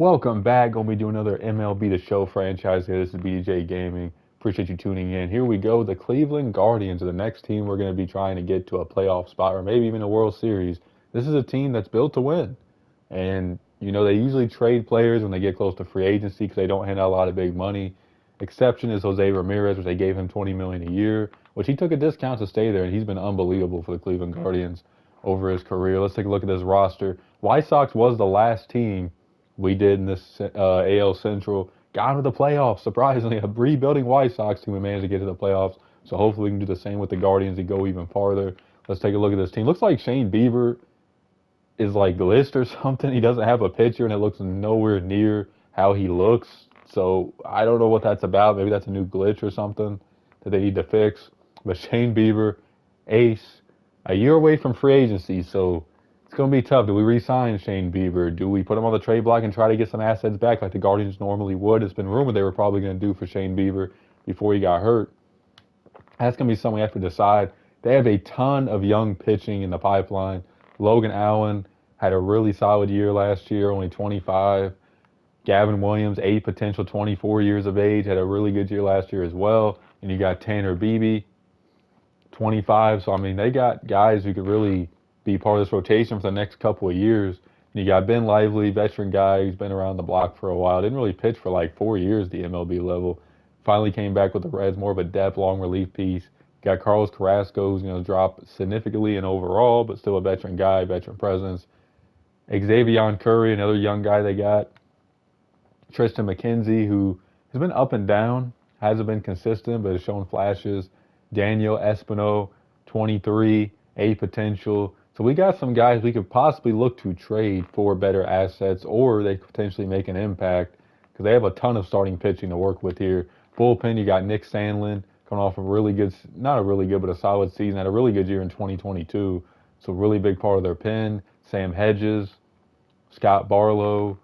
Welcome back. Gonna be doing another MLB The Show franchise here. This is BDJ Gaming. Appreciate you tuning in. Here we go. The Cleveland Guardians are the next team we're going to be trying to get to a playoff spot or maybe even a World Series. This is a team that's built to win. And, they usually trade players when they get close to free agency because they don't hand out a lot of big money. Exception is Jose Ramirez, which they gave him $20 million a year, which he took a discount to stay there, and he's been unbelievable for the Cleveland Guardians over his career. Let's take a look at this roster. White Sox was the last team we did in this AL Central. Got into the playoffs, surprisingly. A rebuilding White Sox team, we managed to get to the playoffs. So hopefully we can do the same with the Guardians and go even farther. Let's take a look at this team. Looks like Shane Bieber is like glitched or something. He doesn't have a pitcher, and it looks nowhere near how he looks. So I don't know what that's about. Maybe that's a new glitch or something that they need to fix. But Shane Bieber, ace, a year away from free agency. So it's going to be tough. Do we re-sign Shane Bieber? Do we put him on the trade block and try to get some assets back like the Guardians normally would? It's been rumored they were probably going to do for Shane Bieber before he got hurt. That's going to be something we have to decide. They have a ton of young pitching in the pipeline. Logan Allen had a really solid year last year, only 25. Gavin Williams, potential 24 years of age, had a really good year last year as well. And you got Tanner Beebe, 25. So, they got guys who could really be part of this rotation for the next couple of years. And you got Ben Lively, veteran guy who's been around the block for a while. Didn't really pitch for like 4 years at the MLB level. Finally came back with the Reds, more of a depth, long relief piece. Got Carlos Carrasco, who's going to drop significantly in overall, but still a veteran guy, veteran presence. Xavier Curry, another young guy they got. Tristan McKenzie, who has been up and down, hasn't been consistent, but has shown flashes. Daniel Espino, 23, potential. So we got some guys we could possibly look to trade for better assets, or they could potentially make an impact because they have a ton of starting pitching to work with here. Bullpen, you got Nick Sandlin coming off a really good, not a really good, but a solid season. Had a really good year in 2022. So really big part of their pen. Sam Hedges, Scott Barlow,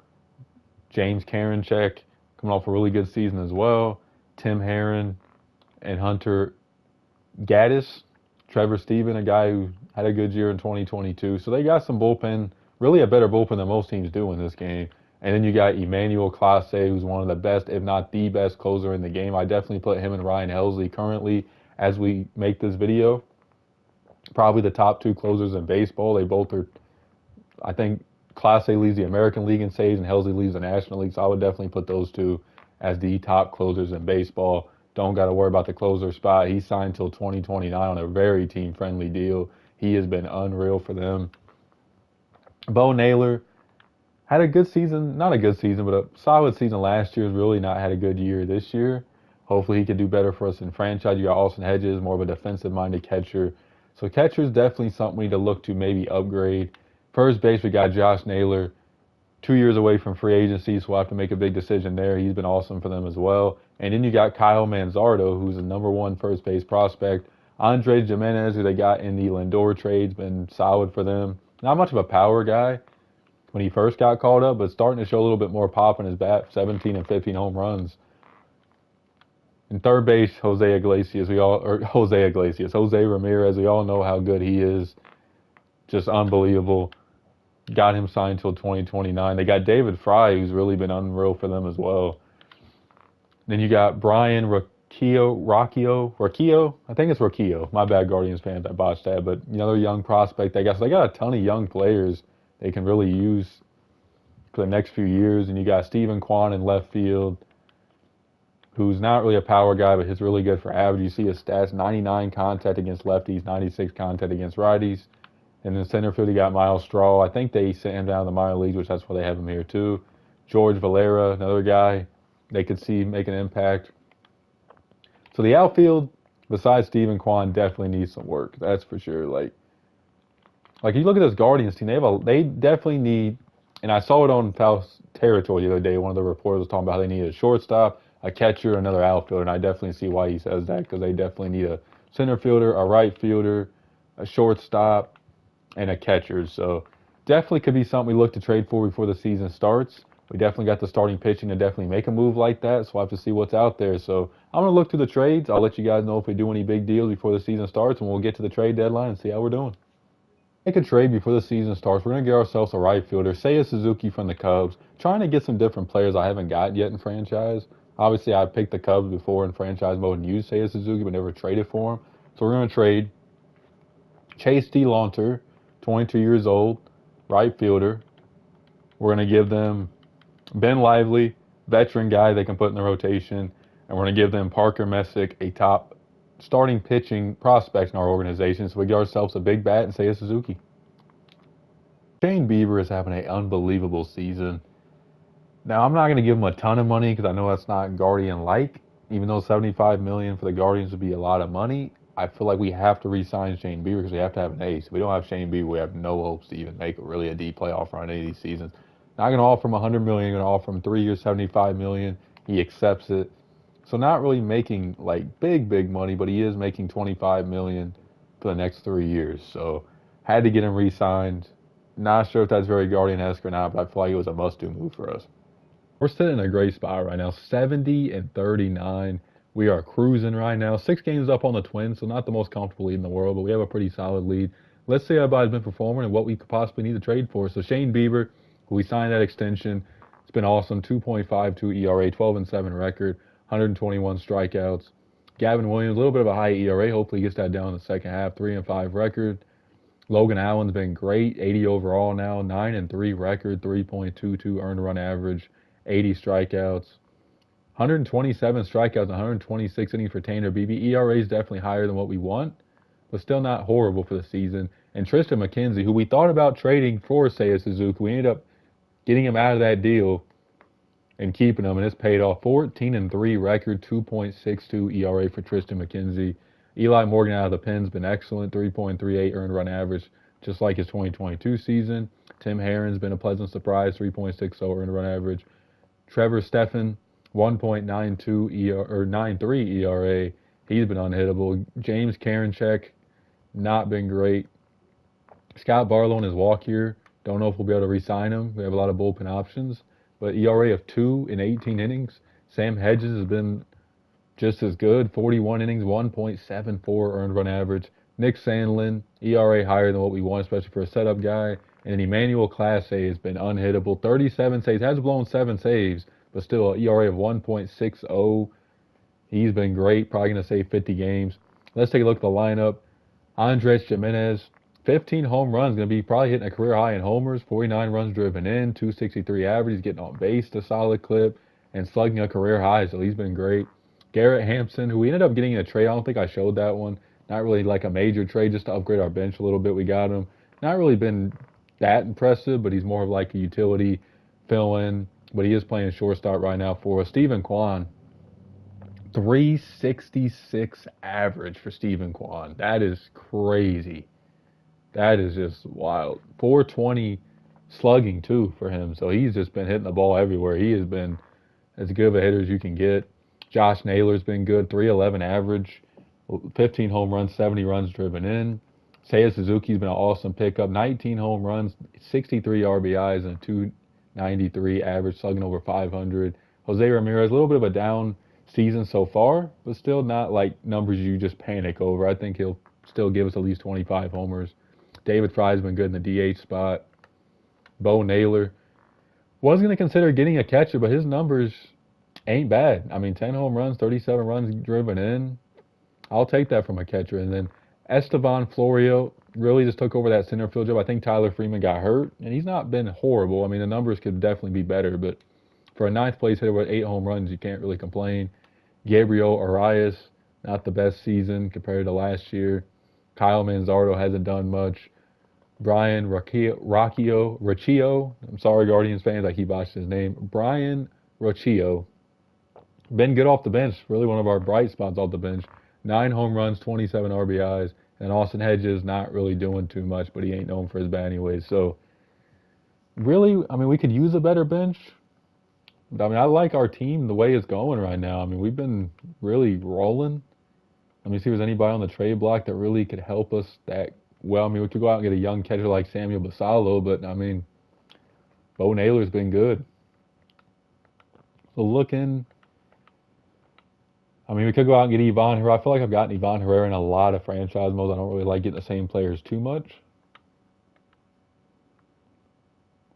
James Karinchak coming off a really good season as well. Tim Herron and Hunter Gaddis. Trevor Stephen, a guy who had a good year in 2022. So they got some bullpen, really a better bullpen than most teams do in this game. And then you got Emmanuel Clase, who's one of the best, if not the best closer in the game. I definitely put him and Ryan Helsley currently, as we make this video, probably the top two closers in baseball. They both are, I think, Clase leads the American League in saves and Helsley leads the National League. So I would definitely put those two as the top closers in baseball. Don't got to worry about the closer spot. He signed till 2029 on a very team-friendly deal. He has been unreal for them. Bo Naylor had a good season, not a good season, but a solid season last year. Has really not had a good year this year. Hopefully he can do better for us in franchise. You got Austin Hedges, more of a defensive-minded catcher. So catcher is definitely something we need to look to maybe upgrade. First base, we got Josh Naylor, 2 years away from free agency, so we'll have to make a big decision there. He's been awesome for them as well. And then you got Kyle Manzardo, who's the #1 first base prospect. Andre Jimenez, who they got in the Lindor trade, has been solid for them. Not much of a power guy when he first got called up, but starting to show a little bit more pop in his bat, 17 and 15 home runs. In third base, Jose Ramirez, we all know how good he is. Just unbelievable. Got him signed till 2029. They got David Fry, who's really been unreal for them as well. Then you got Brian Rocchio. I think it's Rocchio. My bad, Guardians fans, I botched that. But another young prospect, I guess. They got a ton of young players they can really use for the next few years. And you got Stephen Kwan in left field, who's not really a power guy, but he's really good for average. You see his stats, 99 contact against lefties, 96 contact against righties. And in center field, you got Miles Straw. I think they sent him down to the minor leagues, which that's why they have him here too. George Valera, another guy they could see make an impact. So the outfield, besides Stephen Kwan, definitely needs some work. That's for sure. Like you look at this Guardians team, they definitely need, and I saw it on Foul Territory the other day. One of the reporters was talking about how they need a shortstop, a catcher, another outfielder, and I definitely see why he says that, because they definitely need a center fielder, a right fielder, a shortstop, and a catcher. So definitely could be something we look to trade for before the season starts. We definitely got the starting pitching to definitely make a move like that, so we'll have to see what's out there. So I'm going to look through the trades. I'll let you guys know if we do any big deals before the season starts, and we'll get to the trade deadline and see how we're doing. make a trade before the season starts. We're going to get ourselves a right fielder, Seiya Suzuki from the Cubs, trying to get some different players I haven't got yet in franchise. Obviously, I picked the Cubs before in franchise mode and used Seiya Suzuki, but never traded for him. So we're going to trade Chase D. Launter, 22 years old, right fielder. We're going to give them Ben Lively, veteran guy they can put in the rotation, and we're going to give them Parker Messick, a top starting pitching prospect in our organization, so we get ourselves a big bat and Seiya Suzuki. Shane Bieber is having an unbelievable season. Now, I'm not going to give him a ton of money because I know that's not Guardian-like. Even though $75 million for the Guardians would be a lot of money, I feel like we have to re-sign Shane Bieber because we have to have an ace. If we don't have Shane Bieber, we have no hopes to even make really a deep playoff run any of these seasons. Not going to offer him $100 million. Going to offer him 3 years, $75 million. He accepts it. So not really making like big money, but he is making $25 million for the next 3 years. So had to get him re-signed. Not sure if that's very Guardian-esque or not, but I feel like it was a must-do move for us. We're sitting in a great spot right now, 70-39. We are cruising right now. 6 games up on the Twins, so not the most comfortable lead in the world, but we have a pretty solid lead. Let's see how everybody's been performing and what we could possibly need to trade for. So Shane Bieber, we signed that extension. It's been awesome. 2.52 ERA, 12-7 record, 121 strikeouts. Gavin Williams, a little bit of a high ERA. Hopefully he gets that down in the second half. 3-5 record. Logan Allen's been great. 80 overall now. 9-3 record. 3.22 earned run average. 80 strikeouts. 127 strikeouts, 126 innings for Tanner Beebe. ERA is definitely higher than what we want, but still not horrible for the season. And Tristan McKenzie, who we thought about trading for Seiya Suzuki, we ended up getting him out of that deal and keeping him, and it's paid off. 14-3 record, 2.62 ERA for Tristan McKenzie. Eli Morgan out of the pen's been excellent, 3.38 earned run average, just like his 2022 season. Tim Herron's been a pleasant surprise, 3.60 earned run average. Trevor Stephan, 1.92 or 93 ERA. He's been unhittable. James Karinchak, not been great. Scott Barlow in his walk here. Don't know if we'll be able to re-sign him. We have a lot of bullpen options. But ERA of 2 in 18 innings. Sam Hedges has been just as good. 41 innings, 1.74 earned run average. Nick Sandlin, ERA higher than what we want, especially for a setup guy. And Emmanuel Clase has been unhittable. 37 saves. Has blown 7 saves, but still an ERA of 1.60. He's been great. Probably going to save 50 games. Let's take a look at the lineup. Andres Gimenez, 15 home runs. Going to be probably hitting a career high in homers. 49 runs driven in. 263 average. He's getting on base a solid clip. And slugging a career high, so he's been great. Garrett Hampson, who we ended up getting in a trade. I don't think I showed that one. Not really like a major trade, just to upgrade our bench a little bit. We got him. Not really been that impressive, but he's more of like a utility fill-in. But he is playing shortstop right now for us. Stephen Kwan, 366 average for Stephen Kwan. That is crazy. That is just wild. 420 slugging, too, for him. So he's just been hitting the ball everywhere. He has been as good of a hitter as you can get. Josh Naylor's been good. 311 average. 15 home runs, 70 runs driven in. Seiya Suzuki's been an awesome pickup. 19 home runs, 63 RBIs, and a 293 average, slugging over 500. Jose Ramirez, a little bit of a down season so far, but still not like numbers you just panic over. I think he'll still give us at least 25 homers. David Fry's been good in the DH spot. Bo Naylor. Was going to consider getting a catcher, but his numbers ain't bad. I mean, 10 home runs, 37 runs driven in. I'll take that from a catcher. And then Esteban Florio really just took over that center field job. I think Tyler Freeman got hurt, and he's not been horrible. I mean, the numbers could definitely be better, but for a ninth place hitter with 8 home runs, you can't really complain. Gabriel Arias, not the best season compared to last year. Kyle Manzardo hasn't done much. Brian Rocchio, I'm sorry, Guardians fans, I keep botching his name. Brian Rocchio, been good off the bench, really one of our bright spots off the bench. 9 home runs, 27 RBIs, and Austin Hedges not really doing too much, but he ain't known for his bat anyways. So, really, I mean, we could use a better bench. I mean, I like our team the way it's going right now. I mean, we've been really rolling. Let me see if there's anybody on the trade block that really could help us that well. I mean, we could go out and get a young catcher like Samuel Basallo, but, I mean, Bo Naylor's been good. So, I mean, we could go out and get Ivan Herrera. I feel like I've gotten Ivan Herrera in a lot of franchise modes. I don't really like getting the same players too much.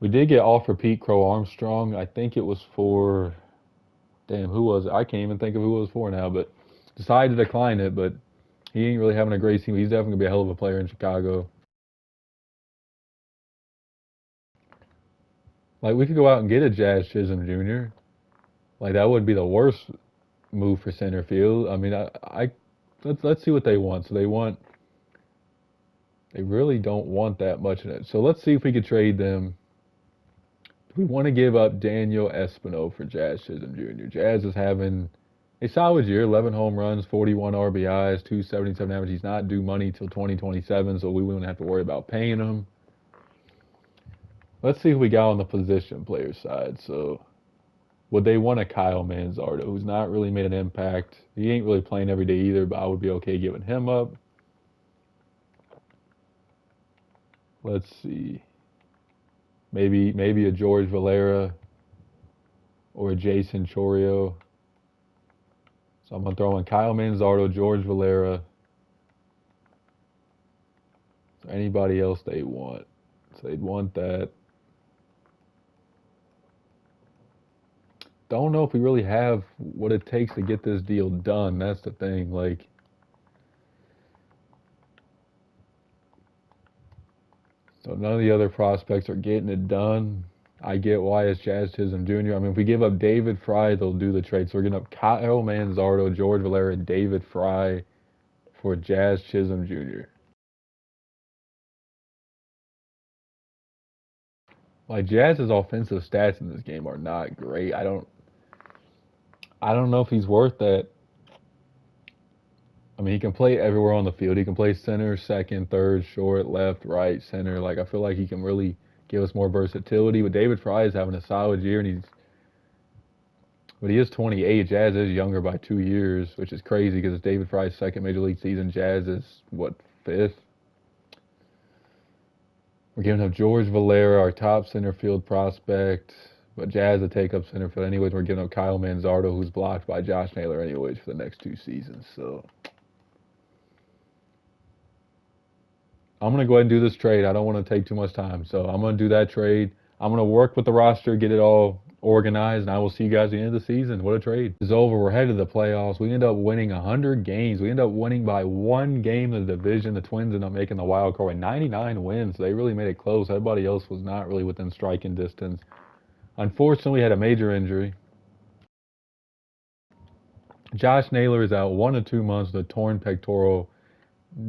We did get offer Pete Crow Armstrong. I think it was for, damn, who was it? I can't even think of who it was for now, but decided to decline it. But he ain't really having a great season. He's definitely gonna be a hell of a player in Chicago. Like we could go out and get a Jazz Chisholm Jr. Like that would be the worst move for center field. I mean, I let's see what they want. So they really don't want that much in it. So let's see if we could trade them. We want to give up Daniel Espino for Jazz Chisholm Jr. Jazz is having a solid year, 11 home runs, 41 RBIs, 277 average. He's not due money till 2027, so we wouldn't have to worry about paying him. Let's see who we got on the position player side. So would they want a Kyle Manzardo, who's not really made an impact? He ain't really playing every day either, but I would be okay giving him up. Let's see. Maybe a George Valera or a Jason Chorio. So I'm going to throw in Kyle Manzardo, George Valera, or anybody else they want. So they'd want that. Don't know if we really have what it takes to get this deal done. That's the thing. Like, so none of the other prospects are getting it done. I get why it's Jazz Chisholm Jr. I mean, if we give up David Fry, they'll do the trade. So we're giving up Kyle Manzardo, George Valera, and David Fry for Jazz Chisholm Jr. Like Jazz's offensive stats in this game are not great. I don't know if he's worth that. I mean, he can play everywhere on the field. He can play center, second, third, short, left, right, center. Like I feel like he can really give us more versatility. But David Fry is having a solid year, and but he is 28. Jazz is younger by 2 years, which is crazy because it's David Fry's second major league season. Jazz is what, fifth? We're giving up George Valera, our top center field prospect. But Jazz to take up center field anyways. We're giving up Kyle Manzardo, who's blocked by Josh Naylor anyways for the next 2 seasons. So I'm going to go ahead and do this trade. I don't want to take too much time. So I'm going to do that trade. I'm going to work with the roster, get it all organized, and I will see you guys at the end of the season. What a trade. It's over. We're headed to the playoffs. We end up winning 100 games. We end up winning by 1 game in the division. The Twins end up making the wild card with 99 wins. They really made it close. Everybody else was not really within striking distance. Unfortunately, we had a major injury. Josh Naylor is out 1 to 2 months with a torn pectoral.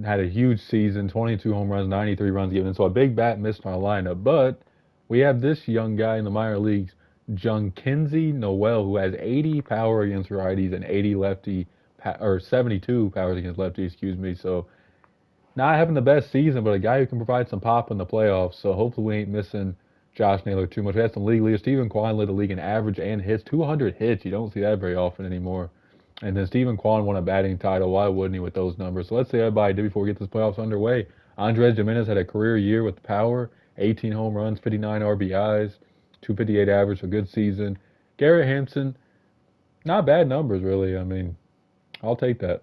Had a huge season, 22 home runs, 93 runs given. So a big bat missed our lineup. But we have this young guy in the minor leagues, Junkinsey Noel, who has 80 power against righties and 80 lefty, or 72 powers against lefty, excuse me. So not having the best season, but a guy who can provide some pop in the playoffs. So hopefully we ain't missing Josh Naylor too much. We had some league leaders. Stephen Kwan led the league in average and hits, 200 hits. You don't see that very often anymore. And then Stephen Kwan won a batting title. Why wouldn't he with those numbers? So let's see how everybody did before we get this playoffs underway. Andres Gimenez had a career year with power, 18 home runs, 59 RBIs, 258 average, a good season. Garrett Hampson, not bad numbers really. I mean, I'll take that.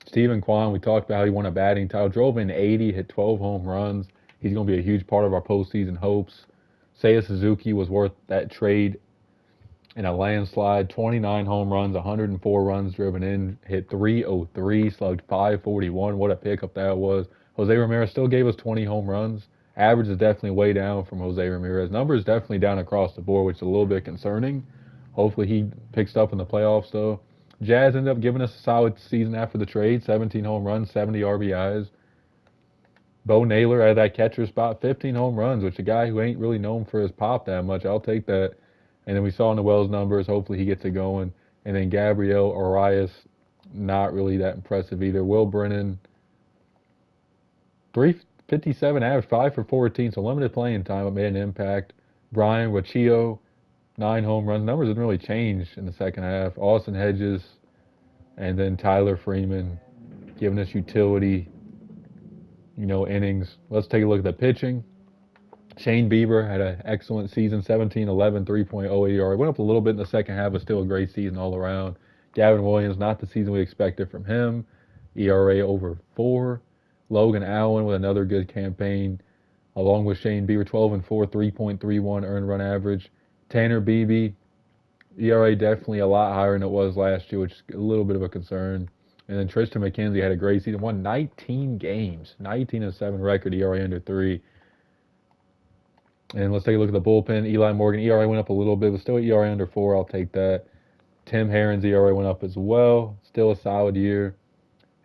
Stephen Kwan, we talked about how he won a batting title, drove in 80, hit 12 home runs. He's going to be a huge part of our postseason hopes. Seiya Suzuki was worth that trade in a landslide. 29 home runs, 104 runs driven in, hit 303, slugged 541. What a pickup that was. Jose Ramirez still gave us 20 home runs. Average is definitely way down from Jose Ramirez. Numbers definitely down across the board, which is a little bit concerning. Hopefully he picks up in the playoffs, though. Jazz ended up giving us a solid season after the trade, 17 home runs, 70 RBIs. Bo Naylor at that catcher spot, 15 home runs, which a guy who ain't really known for his pop that much. I'll take that. And then we saw Noel's numbers. Hopefully he gets it going. And then Gabriel Arias, not really that impressive either. Will Brennan, 357 average, 5 for 14, so limited playing time, but made an impact. Brian Wachio, 9 home runs. Numbers didn't really change in the second half. Austin Hedges, and then Tyler Freeman, giving us utility, innings. Let's take a look at the pitching. Shane Bieber had an excellent season, 17-11, 3.0 ERA. Went up a little bit in the second half, but still a great season all around. Gavin Williams, not the season we expected from him. ERA over 4. Logan Allen with another good campaign. along with Shane Bieber, 12-4, 3.31 earned run average. Tanner Beebe, ERA definitely a lot higher than it was last year, which is a little bit of a concern. And then Tristan McKenzie had a great season, won 19 games, 19-7 record, ERA under 3. And let's take a look at the bullpen. Eli Morgan, ERA went up a little bit, but still ERA under 4. I'll take that. Tim Herron's ERA went up as well. Still a solid year.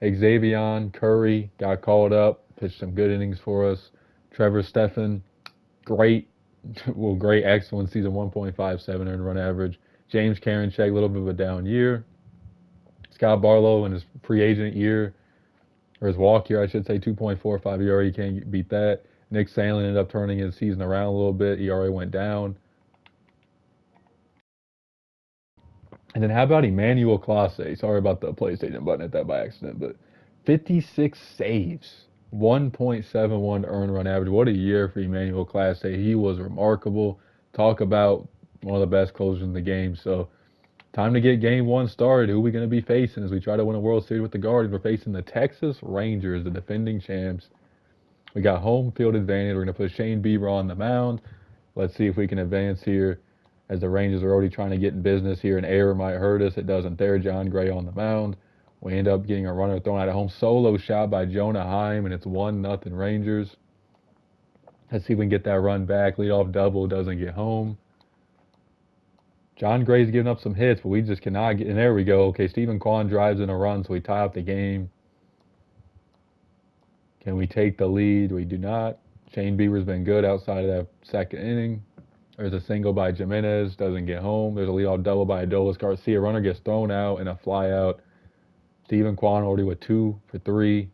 Xavier Curry got called up, pitched some good innings for us. Trevor Stephan, great, excellent season, 1.57 earned run average. James Karinchak, a little bit of a down year. Scott Barlow in his free agent year, or his walk year, I should say, 2.45 ERA. You can't beat that. Nick Sandlin ended up turning his season around a little bit. ERA went down. And then how about Emmanuel Clase? Sorry about the PlayStation button, hit that by accident, but 56 saves, 1.71 earned run average. What a year for Emmanuel Clase. He was remarkable. Talk about one of the best closers in the game. So time to get game 1 started. Who are we going to be facing as we try to win a World Series with the Guardians? We're facing the Texas Rangers, the defending champs. We got home field advantage. We're going to put Shane Bieber on the mound. Let's see if we can advance here, as the Rangers are already trying to get in business here. An error might hurt us. It doesn't there. John Gray on the mound. We end up getting a runner thrown out at home. Solo shot by Jonah Heim, and it's 1-0 Rangers. Let's see if we can get that run back. Leadoff double, doesn't get home. John Gray's giving up some hits, but we just cannot get. And there we go. Okay, Stephen Kwan drives in a run, so we tie up the game. Can we take the lead? We do not. Shane Bieber's been good outside of that second inning. There's a single by Jimenez, doesn't get home. There's a leadoff double by Adolis Garcia. Runner gets thrown out and a fly out. Stephen Kwan already with 2 for 3.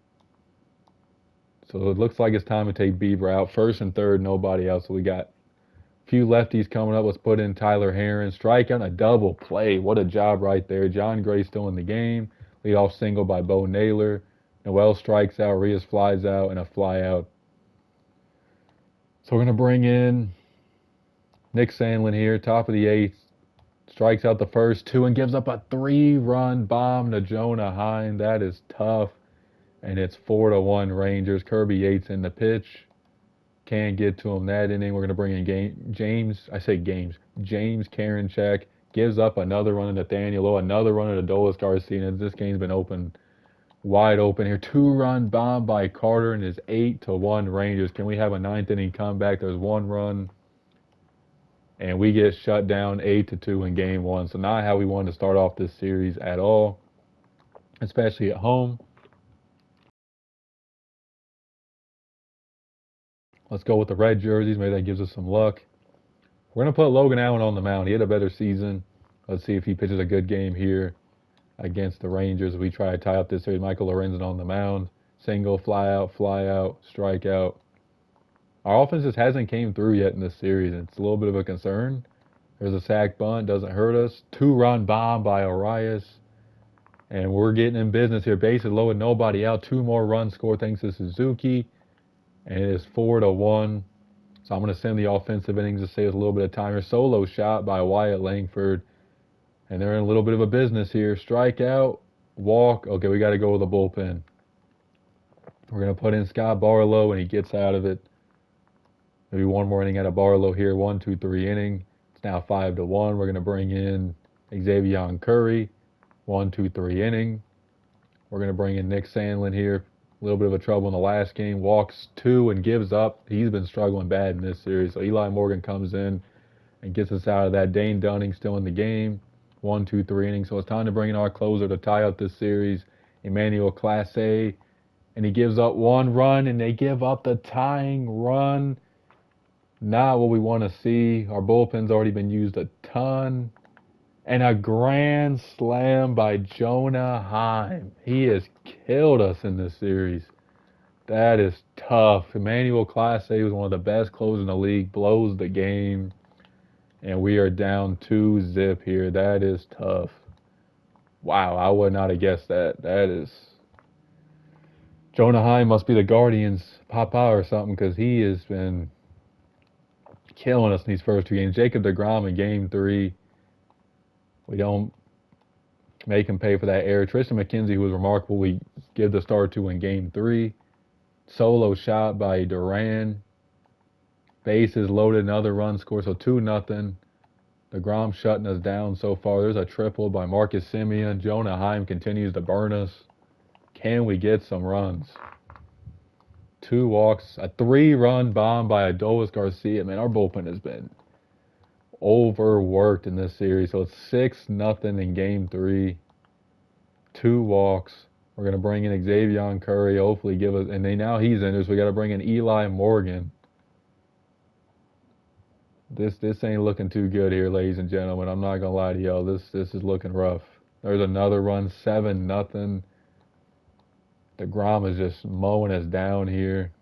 So it looks like it's time to take Bieber out. First and third, nobody else. So we got a few lefties coming up. Let's put in Tyler Herron. Strikeout and a double play. What a job right there. John Gray still in the game. Leadoff single by Bo Naylor. Noel strikes out. Rios flies out and a fly out. So we're going to bring in Nick Sandlin here, top of the 8th. Strikes out the first 2 and gives up a 3-run bomb to Jonah Heim. That is tough. And it's 4-1 Rangers. Kirby Yates in the pitch. Can't get to him that inning. We're going to bring in James Karinchak. Gives up another run to Nathaniel Lowe, another run to Adolis Garcia. This game's been wide open here. 2-run bomb by Carter, and it's 8-1 Rangers. Can we have a 9th inning comeback? There's 1 run. And we get shut down 8-2 in game 1. So not how we wanted to start off this series at all, especially at home. Let's go with the red jerseys. Maybe that gives us some luck. We're going to put Logan Allen on the mound. He had a better season. Let's see if he pitches a good game here against the Rangers. We try to tie up this series. Michael Lorenzen on the mound. Single, fly out, strikeout. Our offense just hasn't came through yet in this series. It's a little bit of a concern. There's a sack bunt, doesn't hurt us. 2-run bomb by Arias. And we're getting in business here. Bases loaded, nobody out. 2 more runs scored thanks to Suzuki. And it is 4-1. So I'm going to send the offensive innings to save us a little bit of time here. Solo shot by Wyatt Langford. And they're in a little bit of a business here. Strikeout, walk. Okay, we got to go with the bullpen. We're going to put in Scott Barlow, and he gets out of it. Maybe 1 more inning out of Barlow here. 1, 2, 3 inning. It's now 5-1. We're going to bring in Xavier Curry. 1, 2, 3 inning. We're going to bring in Nick Sandlin here. A little bit of a trouble in the last game. Walks 2 and gives up. He's been struggling bad in this series. So Eli Morgan comes in and gets us out of that. Dane Dunning still in the game. 1, 2, 3 innings. So it's time to bring in our closer to tie up this series, Emmanuel Clase. And he gives up 1 run, and they give up the tying run. Not what we want to see. Our bullpen's already been used a ton. And a grand slam by Jonah Heim. He has killed us in this series. That is tough. Emmanuel Clase was one of the best closers in the league. Blows the game. And we are down 2-0 here. That is tough. Wow, I would not have guessed that. That is... Jonah Heim must be the Guardians' papa or something, because he has been killing us in these first 2 games. Jacob deGrom in game 3. We don't make him pay for that error. Tristan McKenzie, who was remarkable, we give the start to in game 3. Solo shot by Duran. Bases loaded, another run score, so 2-0. DeGrom shutting us down so far. There's a triple by Marcus Semien. Jonah Heim continues to burn us. Can we get some runs? 2 walks, a 3-run bomb by Adolis Garcia. Man, our bullpen has been overworked in this series. So it's 6-0 in game 3. 2 walks. We're going to bring in Xavier Curry, hopefully give us, and now he's in there, so we got to bring in Eli Morgan. This ain't looking too good here, ladies and gentlemen. I'm not going to lie to y'all. This is looking rough. There's another run, 7-0. DeGrom is just mowing us down here.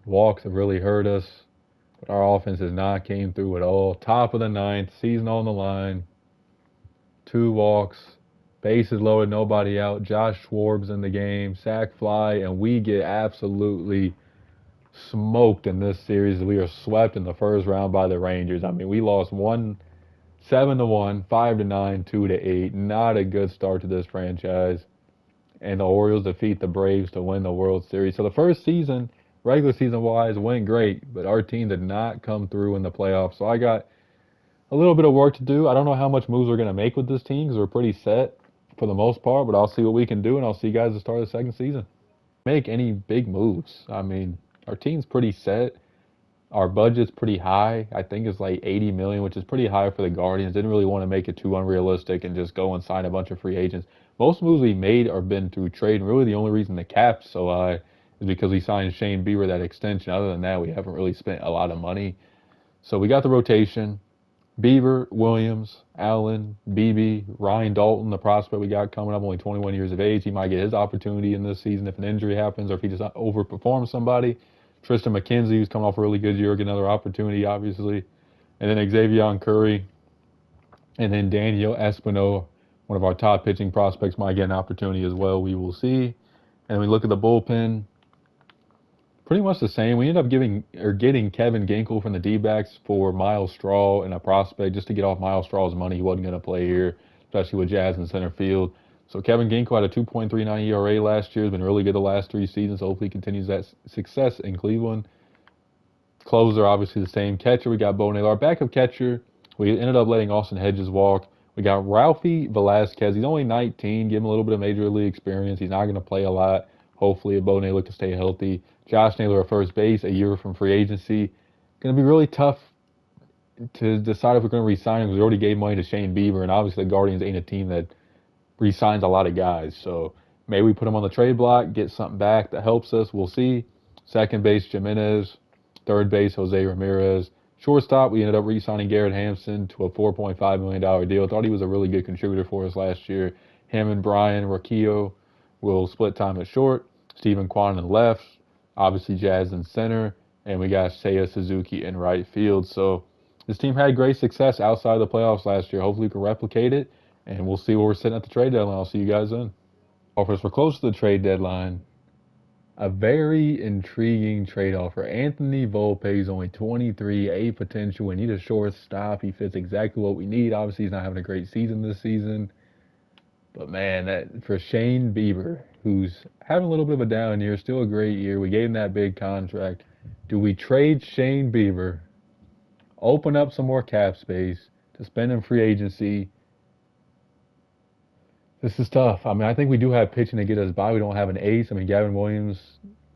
Walks have really hurt us, but our offense has not came through at all. Top of the 9th, season on the line. 2 walks, bases loaded, nobody out. Josh Schwarb's in the game, sac fly, and we get absolutely smoked in this series. We are swept in the first round by the Rangers. I mean, we lost 7-1, 5-9, 2-8. Not a good start to this franchise. And the Orioles defeat the Braves to win the World Series. So the first season, regular season wise, went great, but our team did not come through in the playoffs. So I got a little bit of work to do. I don't know how much moves we're going to make with this team because we're pretty set for the most part, but I'll see what we can do, and I'll see you guys at the start of the second season. Make any big moves. I mean, our team's pretty set. Our budget's pretty high. I think it's like $80 million, which is pretty high for the Guardians. Didn't really want to make it too unrealistic and just go and sign a bunch of free agents. Most moves we made are been through trade, and really the only reason the cap's so high is because we signed Shane Bieber that extension. Other than that, we haven't really spent a lot of money. So we got the rotation. Bieber, Williams, Allen, Beebe, Ryan Dalton, the prospect we got coming up, only 21 years of age. He might get his opportunity in this season if an injury happens or if he just overperforms somebody. Tristan McKenzie, who's coming off a really good year, get another opportunity, obviously. And then Xavier Curry. And then Daniel Espino, one of our top pitching prospects, might get an opportunity as well. We will see. And we look at the bullpen. Pretty much the same. We ended up getting Kevin Ginkel from the D-backs for Miles Straw and a prospect just to get off Miles Straw's money. He wasn't going to play here, especially with Jazz in center field. So Kevin Ginkel had a 2.39 ERA last year. Has been really good the last 3 seasons. Hopefully he continues that success in Cleveland. Closer, obviously the same. Catcher, we got Bo Naylor. Our backup catcher, we ended up letting Austin Hedges walk. We got Ralphie Velasquez. He's only 19. Give him a little bit of major league experience. He's not going to play a lot. Hopefully Bo Naylor can stay healthy. Josh Naylor at first base, a year from free agency. Going to be really tough to decide if we're going to re-sign him because we already gave money to Shane Bieber, and obviously the Guardians ain't a team that re-signs a lot of guys. So maybe we put him on the trade block, get something back that helps us. We'll see. Second base, Jimenez. Third base, Jose Ramirez. Shortstop, we ended up re-signing Garrett Hampson to a $4.5 million deal. Thought he was a really good contributor for us last year. Him and Brian Rocchio will split time at short. Stephen Kwan in left. Obviously Jazz in center. And we got Seiya Suzuki in right field. So this team had great success outside of the playoffs last year. Hopefully we can replicate it. And we'll see where we're sitting at the trade deadline. I'll see you guys then. Offers, we're close to the trade deadline. A very intriguing trade offer. Anthony Volpe is only 23, A potential. We need a shortstop. He fits exactly what we need. Obviously, he's not having a great season this season. But, man, that for Shane Bieber, who's having a little bit of a down year, still a great year. We gave him that big contract. Do we trade Shane Bieber, open up some more cap space to spend in free agency? This is tough. I mean, I think we do have pitching to get us by. We don't have an ace. I mean, Gavin Williams,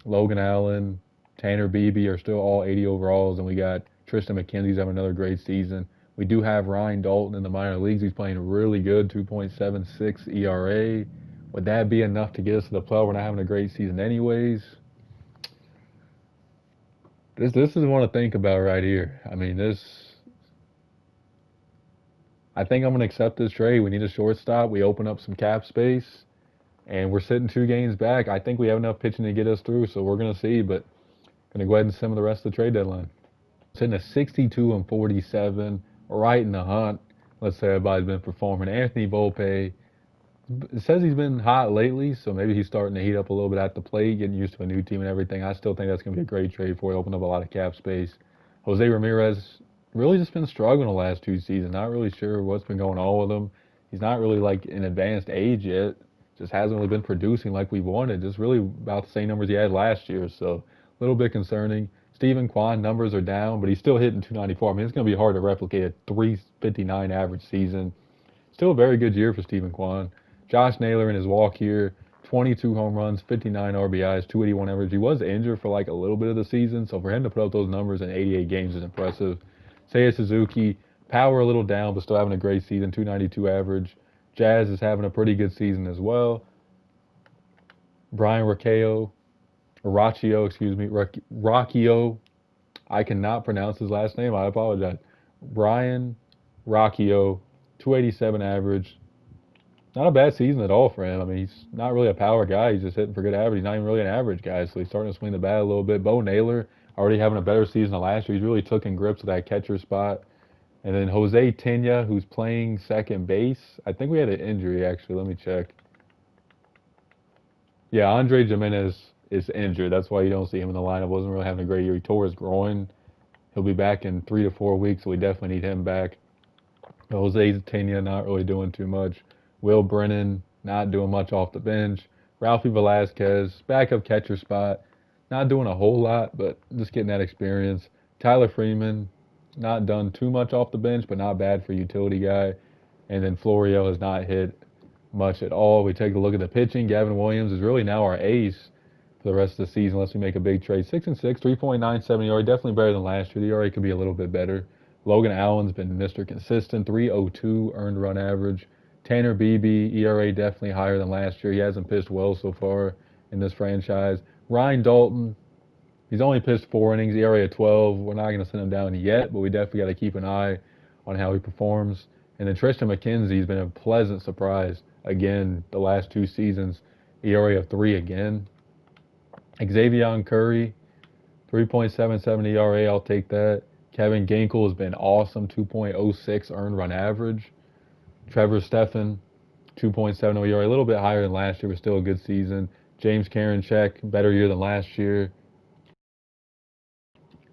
Logan Allen, Tanner Beebe are still all 80 overalls, and we got Tristan McKenzie's having another great season. We do have Ryan Dalton in the minor leagues. He's playing really good, 2.76 ERA. Would that be enough to get us to the playoff? We're not having a great season anyways. This is one to think about right here. I mean, I think I'm going to accept this trade. We need a shortstop. We open up some cap space, and we're sitting 2 games back. I think we have enough pitching to get us through, so we're going to see, but going to go ahead and sim the rest of the trade deadline. Sitting at 62-47, right in the hunt. Let's say everybody's been performing. Anthony Volpe, it says he's been hot lately, so maybe he's starting to heat up a little bit at the plate, getting used to a new team and everything. I still think that's going to be a great trade for you. Open up a lot of cap space. Jose Ramirez, really just been struggling the last 2 seasons. Not really sure what's been going on with him. He's not really like in advanced age yet. Just hasn't really been producing like we wanted. Just really about the same numbers he had last year. So a little bit concerning. Stephen Kwan numbers are down, but he's still hitting 294. I mean, it's going to be hard to replicate a 359 average season. Still a very good year for Stephen Kwan. Josh Naylor in his walk here, 22 home runs, 59 RBIs, 281 average. He was injured for like a little bit of the season, so for him to put up those numbers in 88 games is impressive. Seiya Suzuki, power a little down, but still having a great season, 292 average. Jazz is having a pretty good season as well. Brian Rocchio. I cannot pronounce his last name. I apologize. Brian Rocchio, 287 average. Not a bad season at all for him. I mean, he's not really a power guy. He's just hitting for good average. He's not even really an average guy, so he's starting to swing the bat a little bit. Bo Naylor, already having a better season than last year. He's really taking grips with that catcher spot. And then Jose Tena, who's playing second base. I think we had an injury, actually. Let me check. Yeah, Andre Jimenez is injured. That's why you don't see him in the lineup. Wasn't really having a great year. He tore his groin. He'll be back in 3 to 4 weeks, so we definitely need him back. Jose Tena not really doing too much. Will Brennan not doing much off the bench. Ralphie Velasquez, backup catcher spot. Not doing a whole lot, but just getting that experience. Tyler Freeman, not done too much off the bench, but not bad for a utility guy. And then Florio has not hit much at all. We take a look at the pitching. Gavin Williams is really now our ace for the rest of the season unless we make a big trade. 6-6, 3.97 ERA, definitely better than last year. The ERA could be a little bit better. Logan Allen's been Mr. Consistent, 3.02 earned run average. Tanner Beebe, ERA definitely higher than last year. He hasn't pitched well so far in this franchise. Ryan Dalton, he's only pitched 4 innings, ERA of 12. We're not going to send him down yet, but we definitely got to keep an eye on how he performs. And then Tristan McKenzie's been a pleasant surprise again the last 2 seasons. ERA of 3 again. Xavier Curry, 3.77 ERA, I'll take that. Kevin Ginkel has been awesome, 2.06 earned run average. Trevor Stephan, 2.70 ERA, a little bit higher than last year, but still a good season. James Karinchak, better year than last year.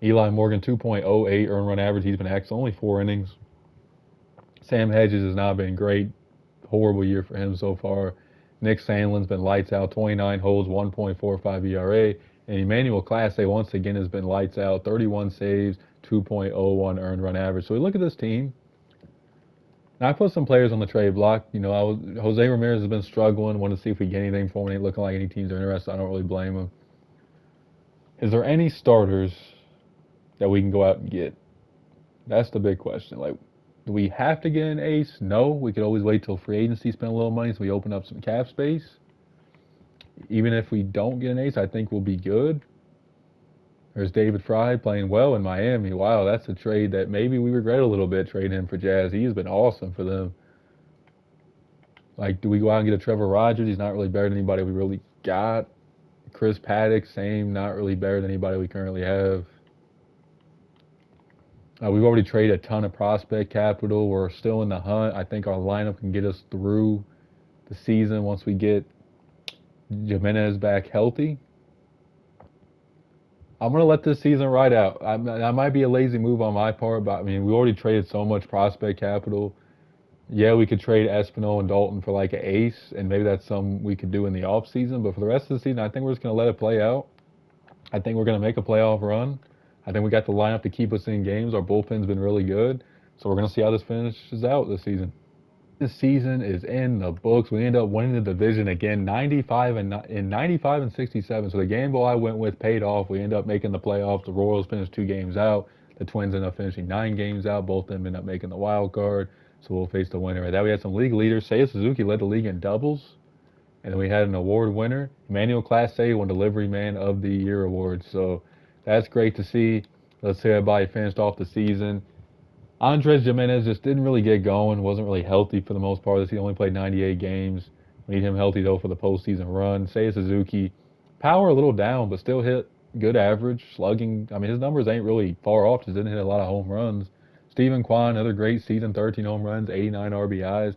Eli Morgan, 2.08 earned run average. He's been excellent, only 4 innings. Sam Hedges has not been great. Horrible year for him so far. Nick Sandlin's been lights out, 29 holds, 1.45 ERA. And Emmanuel Clase once again has been lights out, 31 saves, 2.01 earned run average. So we look at this team. Now, I put some players on the trade block. You know, Jose Ramirez has been struggling. Want to see if we get anything for him. Ain't looking like any teams are interested. I don't really blame him. Is there any starters that we can go out and get? That's the big question. Like, do we have to get an ace? No. We could always wait till free agency, spend a little money so we open up some cap space. Even if we don't get an ace, I think we'll be good. There's David Fry playing well in Miami. Wow, that's a trade that maybe we regret a little bit trading him for Jazz. He's been awesome for them. Like, do we go out and get a Trevor Rogers? He's not really better than anybody we really got. Chris Paddock, same, not really better than anybody we currently have. We've already traded a ton of prospect capital. We're still in the hunt. I think our lineup can get us through the season once we get Jimenez back healthy. I'm going to let this season ride out. I might be a lazy move on my part, but I mean, we already traded so much prospect capital. Yeah, we could trade Espinal and Dalton for like an ace, and maybe that's something we could do in the offseason. But for the rest of the season, I think we're just going to let it play out. I think we're going to make a playoff run. I think we got the lineup to keep us in games. Our bullpen's been really good. So we're going to see how this finishes out this season. This season is in the books. We end up winning the division again, 95 and 67. So the gamble I went with paid off. We end up making the playoffs. The Royals finished 2 games out. The Twins end up finishing 9 games out. Both of them end up making the wild card. So we'll face the winner. That we had some league leaders. Seiya Suzuki led the league in doubles. And then we had an award winner. Emmanuel Clase won Delivery Man of the Year award. So that's great to see. Let's say everybody finished off the season. Andres Jimenez just didn't really get going, wasn't really healthy for the most part. He only played 98 games. We need him healthy, though, for the postseason run. Seiya Suzuki, power a little down, but still hit good average. Slugging, I mean, his numbers ain't really far off. Just didn't hit a lot of home runs. Stephen Kwan, another great season, 13 home runs, 89 RBIs.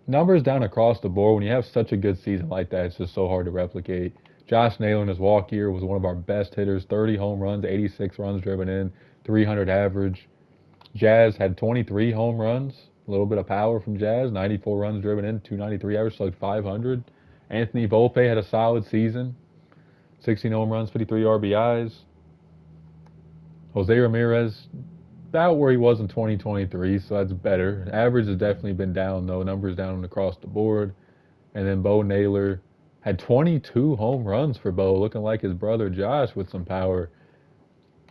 Numbers down across the board. When you have such a good season like that, it's just so hard to replicate. Josh Naylor in his walk year was one of our best hitters, 30 home runs, 86 runs driven in, 300 average. Jazz had 23 home runs, a little bit of power from Jazz, 94 runs driven in, 293 average, so like 500. Anthony Volpe had a solid season, 16 home runs, 53 RBIs. Jose Ramirez, about where he was in 2023, so that's better. Average has definitely been down, though. Numbers down across the board. And then Bo Naylor had 22 home runs for Bo, looking like his brother Josh with some power.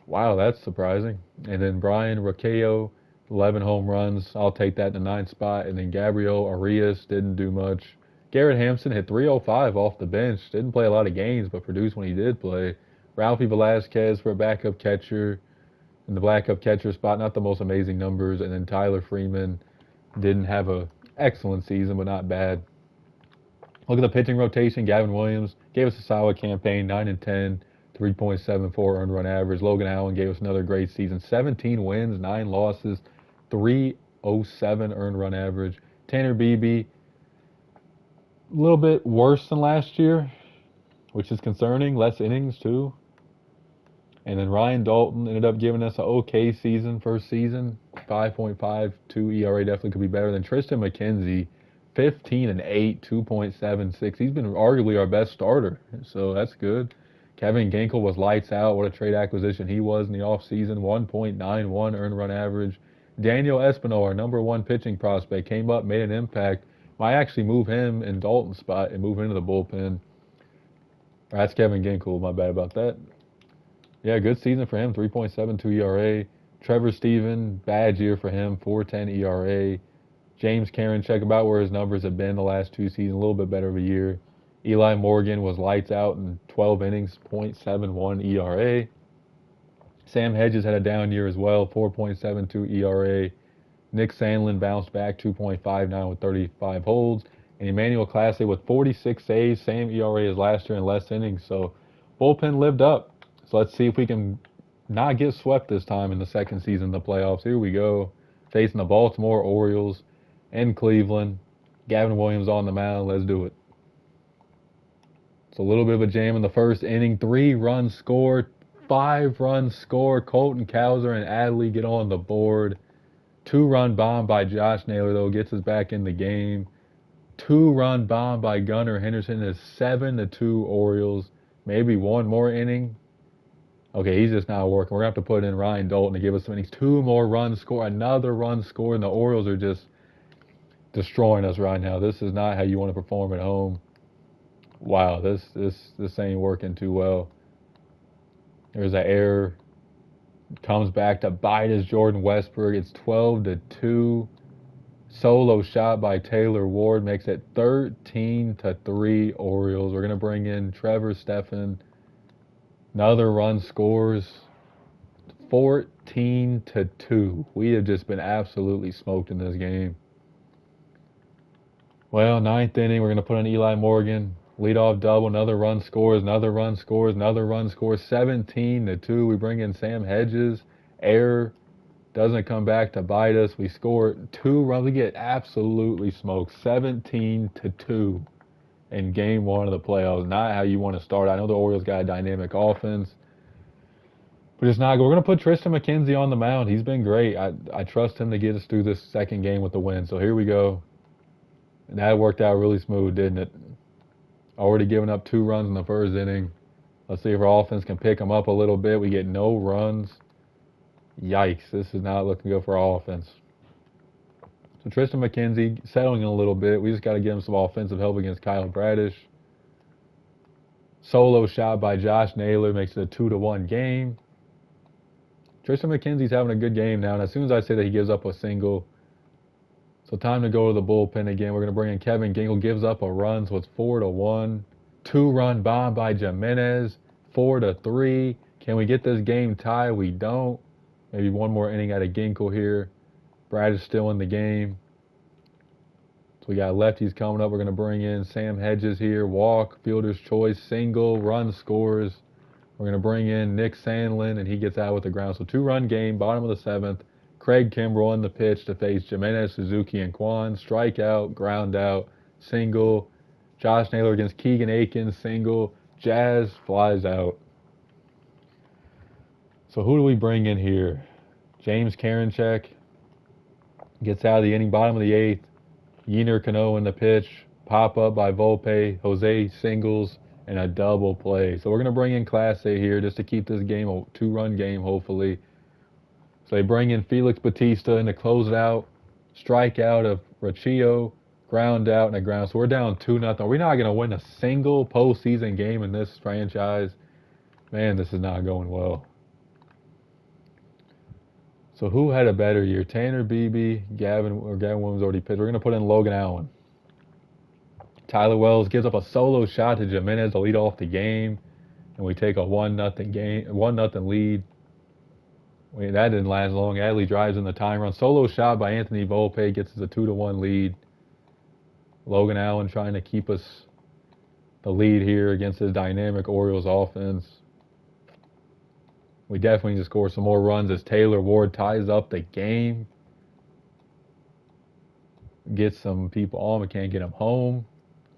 Wow, that's surprising. And then Brian Roqueo, 11 home runs. I'll take that in the ninth spot. And then Gabriel Arias didn't do much. Garrett Hampson hit 305 off the bench. Didn't play a lot of games, but produced when he did play. Ralphie Velasquez for a backup catcher in the backup catcher spot. Not the most amazing numbers. And then Tyler Freeman didn't have a excellent season, but not bad. Look at the pitching rotation. Gavin Williams gave us a solid campaign, 9 and 10, 3.74 earned run average. Logan Allen gave us another great season, 17 wins, 9 losses, 307 earned run average. Tanner Beebe, a little bit worse than last year, which is concerning. Less innings too. And then Ryan Dalton ended up giving us an okay season, first season, 5.52 ERA, definitely could be better than Tristan McKenzie. 15 and 8, 2.76. He's been arguably our best starter, so that's good. Kevin Ginkel was lights out. What a trade acquisition he was in the offseason. 1.91 earned run average. Daniel Espino, our number one pitching prospect, came up, made an impact. Might actually move him in Dalton's spot and move into the bullpen. That's Kevin Ginkel. My bad about that. Yeah, good season for him. 3.72 ERA. Trevor Stephen, bad year for him. 4.10 ERA. James Karinchak, about where his numbers have been the last 2 seasons, a little bit better of a year. Eli Morgan was lights out in 12 innings, 0.71 ERA. Sam Hedges had a down year as well, 4.72 ERA. Nick Sandlin bounced back, 2.59 with 35 holds. And Emmanuel Clase with 46 saves, same ERA as last year in less innings. So bullpen lived up. So let's see if we can not get swept this time in the second season of the playoffs. Here we go, facing the Baltimore Orioles in Cleveland. Gavin Williams on the mound. Let's do it. It's a little bit of a jam in the first inning. 3-run score, 5-run score. Colton Cowser and Adley get on the board. 2-run bomb by Josh Naylor, though, gets us back in the game. 2-run bomb by Gunnar Henderson is 7-2 Orioles. Maybe one more inning. Okay, he's just not working. We're going to have to put in Ryan Dalton to give us some innings. 2 more runs score, another run score, and the Orioles are just destroying us right now. This is not how you want to perform at home. Wow, this ain't working too well. There's an error. Comes back to bite us, Jordan Westburg. It's 12-2. Solo shot by Taylor Ward makes it 13-3 Orioles. We're gonna bring in Trevor Stephan. Another run scores. 14-2. We have just been absolutely smoked in this game. Well, ninth inning, we're going to put in Eli Morgan. Leadoff double, another run scores, another run scores, another run scores. 17-2. We bring in Sam Hedges. Error. Doesn't come back to bite us. We score 2 runs. We get absolutely smoked. 17-2 in game 1 of the playoffs. Not how you want to start. I know the Orioles got a dynamic offense, but it's not good. We're going to put Tristan McKenzie on the mound. He's been great. I trust him to get us through this second game with the win. So here we go. And that worked out really smooth, didn't it? Already given up 2 runs in the first inning. Let's see if our offense can pick them up a little bit. We get no runs. Yikes, this is not looking good for our offense. So Tristan McKenzie settling in a little bit. We just got to get him some offensive help against Kyle Bradish. Solo shot by Josh Naylor makes it a 2-1 game. Tristan McKenzie's having a good game now, and as soon as I say that, he gives up a single. So time to go to the bullpen again. We're going to bring in Kevin Ginkel. Gives up a run, so it's 4-1. 2-run bomb by Jimenez. 4-3. Can we get this game tied? We don't. Maybe one more inning out of Ginkel here. Brad is still in the game. So we got lefties coming up. We're going to bring in Sam Hedges here. Walk, fielder's choice, single, run scores. We're going to bring in Nick Sandlin, and he gets out with the ground. So 2-run game, bottom of the 7th. Craig Kimbrell on the pitch to face Jimenez, Suzuki, and Kwan. Strikeout, ground out, single. Josh Naylor against Keegan Aikens, single. Jazz flies out. So who do we bring in here? James Karinchak gets out of the inning, bottom of the 8th. Yener Cano in the pitch. Pop up by Volpe. Jose singles and a double play. So we're going to bring in Clase here just to keep this game a 2-run game, hopefully. So they bring in Felix Bautista in to close it out. Strikeout of Riccio, ground out, and a ground. So we're down 2-0. We're not going to win a single postseason game in this franchise. Man, this is not going well. So who had a better year? Tanner Beebe, Gavin Williams already pitched. We're going to put in Logan Allen. Tyler Wells gives up a solo shot to Jimenez to lead off the game, and we take a 1-0 lead. That didn't last long. Adley drives in the tying run. Solo shot by Anthony Volpe gets us a 2-1 lead. Logan Allen trying to keep us the lead here against his dynamic Orioles offense. We definitely need to score some more runs as Taylor Ward ties up the game. Gets some people on, but can't get them home.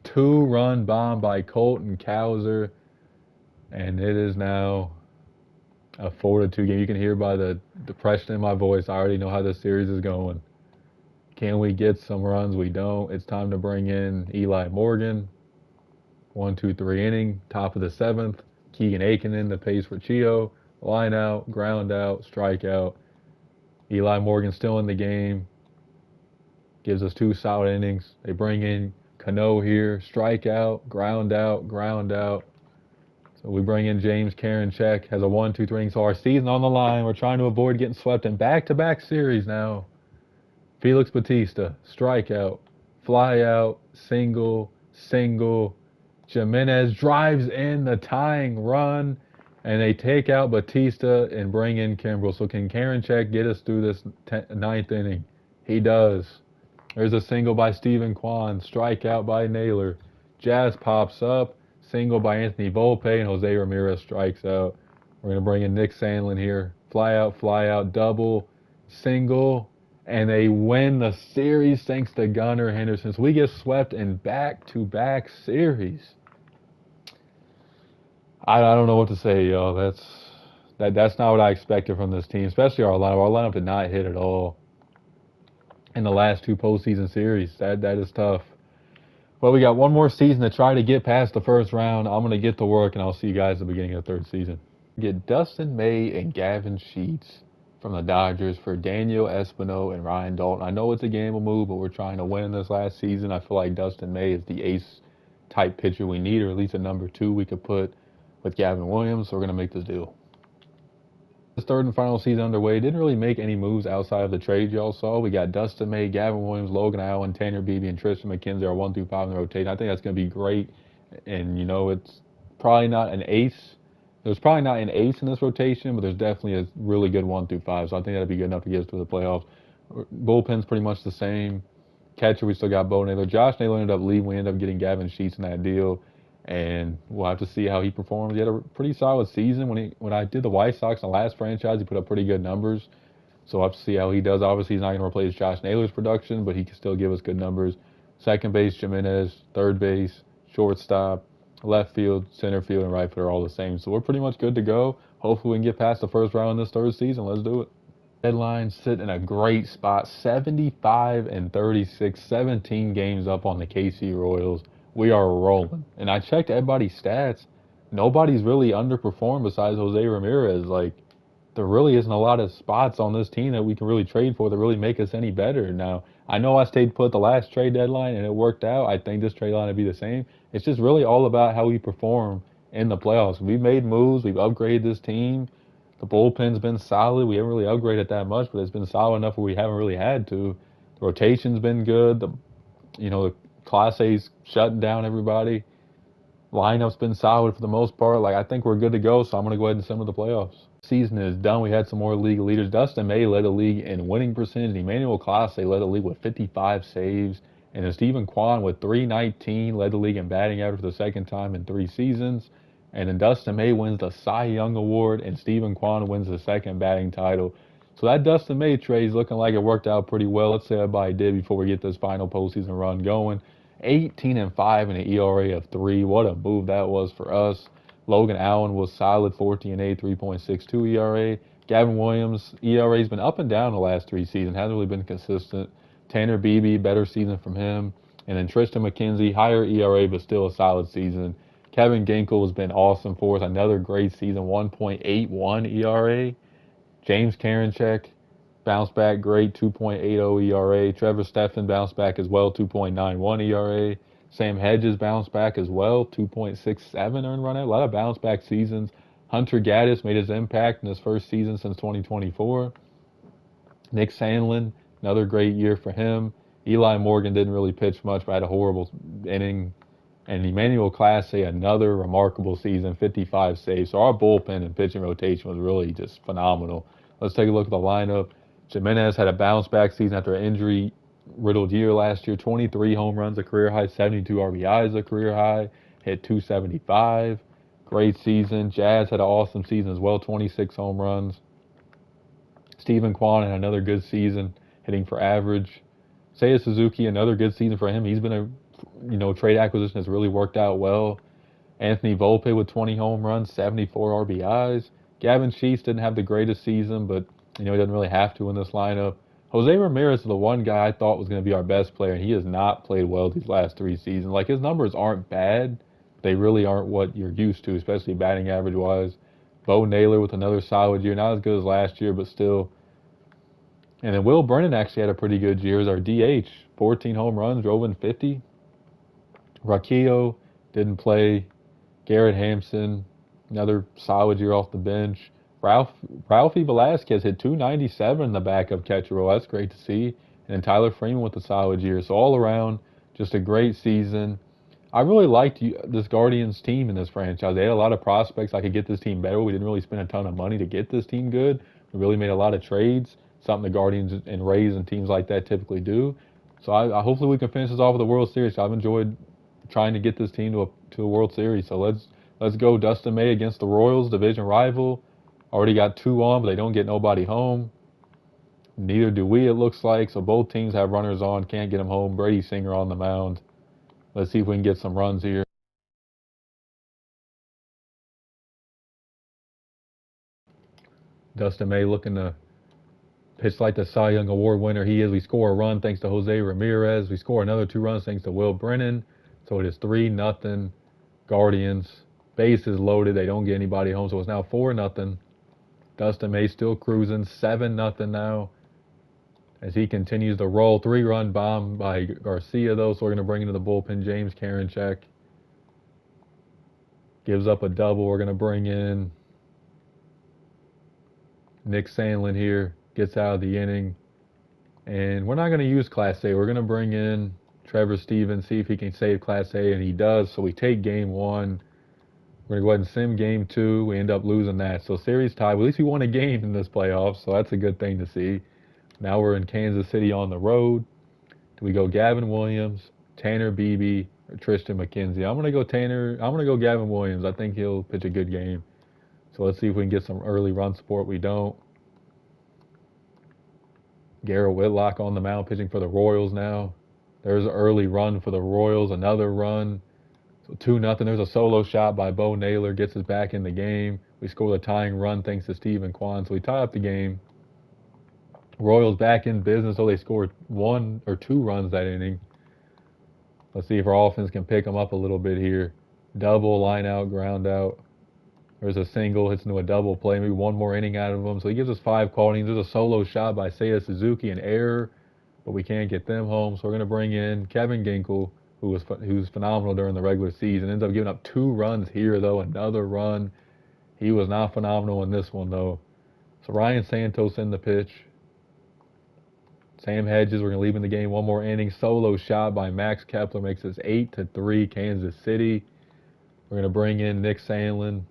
2-run bomb by Colton Cowser, and it is now a 4-2 game. You can hear by the depression in my voice, I already know how this series is going. Can we get some runs? We don't. It's time to bring in Eli Morgan. 1-2-3 inning, top of the 7th. Keegan Aiken in the pace for Chio. Line out, ground out, strikeout. Eli Morgan still in the game. Gives us 2 solid innings. They bring in Cano here. Strikeout, ground out, ground out. So we bring in James Karinchak. Has a 1-2-3 inning. So our season on the line. We're trying to avoid getting swept in back-to-back series now. Felix Bautista, strikeout, fly out, single, single. Jimenez drives in the tying run, and they take out Bautista and bring in Kimbrel. So can Karinchak get us through this 9th inning? He does. There's a single by Stephen Kwan, strikeout by Naylor. Jazz pops up, single by Anthony Volpe, and Jose Ramirez strikes out. We're going to bring in Nick Sandlin here. Fly out, double, single. And they win the series thanks to Gunnar Henderson. So we get swept in back-to-back series. I don't know what to say, y'all. That's not what I expected from this team, especially our lineup. Our lineup did not hit at all in the last 2 postseason series. That is tough. Well, we got one more season to try to get past the first round. I'm going to get to work, and I'll see you guys at the beginning of the 3rd season. Get Dustin May and Gavin Sheets from the Dodgers for Daniel Espino and Ryan Dalton. I know it's a gamble move, but we're trying to win this last season. I feel like Dustin May is the ace-type pitcher we need, or at least a number 2 we could put with Gavin Williams. So we're going to make this deal. This 3rd and final season underway. Didn't really make any moves outside of the trade y'all saw. We got Dustin May, Gavin Williams, Logan Allen, Tanner Beebe, and Tristan McKenzie are 1 through 5 in the rotation. I think that's going to be great. And, it's probably not an ace. There's probably not an ace in this rotation, but there's definitely a really good 1 through 5. So I think that'd be good enough to get us to the playoffs. Bullpen's pretty much the same. Catcher, we still got Bo Naylor. Josh Naylor ended up leaving. We ended up getting Gavin Sheets in that deal. And we'll have to see how he performs. He had a pretty solid season. When I did the White Sox in the last franchise, he put up pretty good numbers. So we'll have to see how he does. Obviously, he's not going to replace Josh Naylor's production, but he can still give us good numbers. Second base, Jimenez. Third base, shortstop. Left field, center field, and right field are all the same. So we're pretty much good to go. Hopefully we can get past the first round in this 3rd season. Let's do it. Deadline sit in a great spot. 75-36, 17 games up on the KC Royals. We are rolling. And I checked everybody's stats. Nobody's really underperformed besides Jose Ramirez. There really isn't a lot of spots on this team that we can really trade for that really make us any better. Now, I know I stayed put the last trade deadline and it worked out. I think this trade line will be the same. It's just really all about how we perform in the playoffs. We've made moves. We've upgraded this team. The bullpen's been solid. We haven't really upgraded that much, but it's been solid enough where we haven't really had to. The rotation's been good. The Class A's shutting down everybody. Lineup's been solid for the most part. I think we're good to go, so I'm going to go ahead and send them to the playoffs. Season is done. We had some more league leaders. Dustin May led the league in winning percentage. Emmanuel Clase led the league with 55 saves. And then Stephen Kwan with 319 led the league in batting average for the 2nd time in 3 seasons. And then Dustin May wins the Cy Young Award, and Stephen Kwan wins the 2nd batting title. So that Dustin May trade is looking like it worked out pretty well. Let's say everybody did before we get this final postseason run going. 18-5 and an ERA of 3. What a move that was for us. Logan Allen was solid, 14-8, 3.62 ERA. Gavin Williams, ERA's been up and down the last 3 seasons, hasn't really been consistent. Tanner Beebe, better season from him. And then Tristan McKenzie, higher ERA, but still a solid season. Kevin Ginkel has been awesome for us, another great season, 1.81 ERA. James Karinchak, Bounce back great, 2.80 ERA. Trevor Stephan bounced back as well, 2.91 ERA. Sam Hedges bounced back as well, 2.67 earned run rate. A lot of bounce back seasons. Hunter Gaddis made his impact in his first season since 2024. Nick Sandlin, another great year for him. Eli Morgan didn't really pitch much, but had a horrible inning. And Emmanuel Clase, another remarkable season, 55 saves. So our bullpen and pitching rotation was really just phenomenal. Let's take a look at the lineup. Jimenez had a bounce back season after an injury riddled year last year. 23 home runs, a career high. 72 RBIs, a career high. Hit 275. Great season. Jazz had an awesome season as well. 26 home runs. Stephen Kwan had another good season, hitting for average. Seiya Suzuki, another good season for him. He's been a trade acquisition has really worked out well. Anthony Volpe with 20 home runs, 74 RBIs. Gavin Sheets didn't have the greatest season, but he doesn't really have to in this lineup. Jose Ramirez is the one guy I thought was going to be our best player, and he has not played well these last 3 seasons. Like, his numbers aren't bad. They really aren't what you're used to, especially batting average wise. Bo Naylor with another solid year, not as good as last year, but still. And then Will Brennan actually had a pretty good year as our DH. 14 home runs, drove in 50. Raquillo didn't play. Garrett Hampson, another solid year off the bench. Ralphie Velasquez hit 297 in the backup catcher role. That's great to see. And then Tyler Freeman with a solid year. So all around, just a great season. I really liked this Guardians team in this franchise. They had a lot of prospects. I could get this team better. We didn't really spend a ton of money to get this team good. We really made a lot of trades, something the Guardians and Rays and teams like that typically do. So I hopefully we can finish this off with the World Series. I've enjoyed trying to get this team to a World Series. So let's go Dustin May against the Royals, division rival. Already got 2 on, but they don't get nobody home. Neither do we, it looks like. So both teams have runners on, can't get them home. Brady Singer on the mound. Let's see if we can get some runs here. Dustin May looking to pitch like the Cy Young Award winner he is. We score a run thanks to Jose Ramirez. We score another 2 runs thanks to Will Brennan. So it is 3-0 Guardians. Bases loaded. They don't get anybody home. So it's now 4-0. Dustin May still cruising. 7-0 now as he continues to roll. 3-run bomb by Garcia, though. So we're going to bring into the bullpen James Karinchak. Gives up a double. We're going to bring in Nick Sandlin here. Gets out of the inning. And we're not going to use Class A. We're going to bring in Trevor Stevens, see if he can save Class A, and he does. So we take game 1. We're going to go ahead and sim game 2. We end up losing that. So series tie. At least we won a game in this playoff, so that's a good thing to see. Now we're in Kansas City on the road. Do we go Gavin Williams, Tanner Beebe, or Tristan McKenzie? I'm going to go Gavin Williams. I think he'll pitch a good game. So let's see if we can get some early run support. We don't. Garrett Whitlock on the mound pitching for the Royals now. There's an early run for the Royals, another run. So 2-0. There's a solo shot by Bo Naylor, gets us back in the game. We score the tying run thanks to Stephen Kwan. So we tie up the game. Royals back in business, so they scored 1 or 2 runs that inning. Let's see if our offense can pick them up a little bit here. Double, line out, ground out. There's a single, hits into a double play, maybe 1 more inning out of them. So he gives us 5 called innings. There's a solo shot by Seiya Suzuki, an error, but we can't get them home. So we're going to bring in Kevin Ginkel, who's phenomenal during the regular season. Ends up giving up 2 runs here, though, another run. He was not phenomenal in this one, though. So Ryan Santos in the pitch. Sam Hedges, we're going to leave in the game 1 more inning. Solo shot by Max Kepler makes us 8-3 Kansas City. We're going to bring in Nick Sandlin.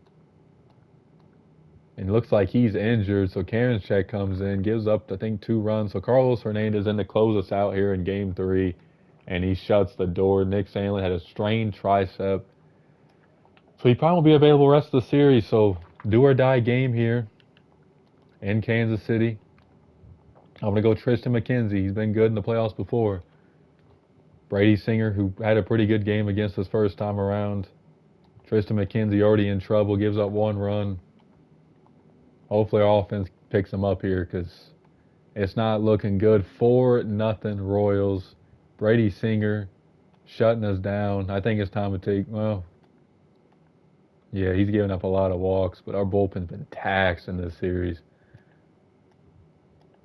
And it looks like he's injured, so Karinchak comes in, gives up, I think, 2 runs. So Carlos Hernandez in to close us out here in game 3, and he shuts the door. Nick Sandlin had a strained tricep. So he probably won't be available the rest of the series, so do or die game here in Kansas City. I'm going to go Tristan McKenzie. He's been good in the playoffs before. Brady Singer, who had a pretty good game against us first time around. Tristan McKenzie already in trouble, gives up 1 run. Hopefully our offense picks him up here because it's not looking good. 4-0 Royals. Brady Singer shutting us down. I think it's time to take, yeah, he's giving up a lot of walks, but our bullpen's been taxed in this series.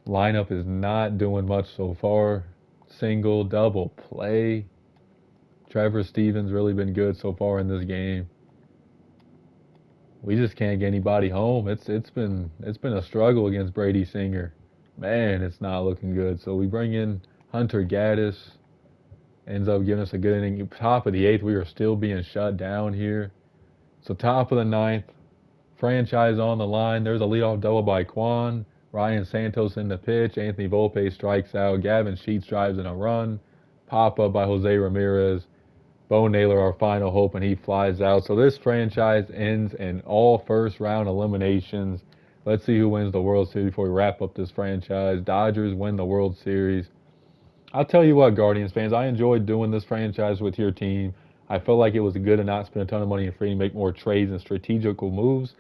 Lineup is not doing much so far. Single, double play. Trevor Stevens really been good so far in this game. We just can't get anybody home. It's been a struggle against Brady Singer. Man, it's not looking good. So we bring in Hunter Gaddis. Ends up giving us a good inning. Top of the eighth, we are still being shut down here. So top of the ninth, franchise on the line. There's a leadoff double by Quan. Ryan Santos in the pitch. Anthony Volpe strikes out. Gavin Sheets drives in a run. Pop up by Jose Ramirez. Bo Naylor, our final hope, and he flies out. So this franchise ends in all first round eliminations. Let's see who wins the World Series before we wrap up this franchise. Dodgers win the World Series. I'll tell you what, Guardians fans, I enjoyed doing this franchise with your team. I felt like it was good to not spend a ton of money and free to make more trades and strategical moves.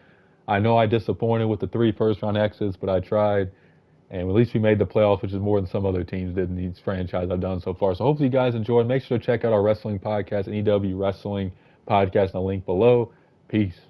I know I disappointed with the 3 first-round exits, but I tried. And at least we made the playoffs, which is more than some other teams did in these franchises I've done so far. So hopefully you guys enjoyed. Make sure to check out our wrestling podcast, NEW Wrestling Podcast, in the link below. Peace.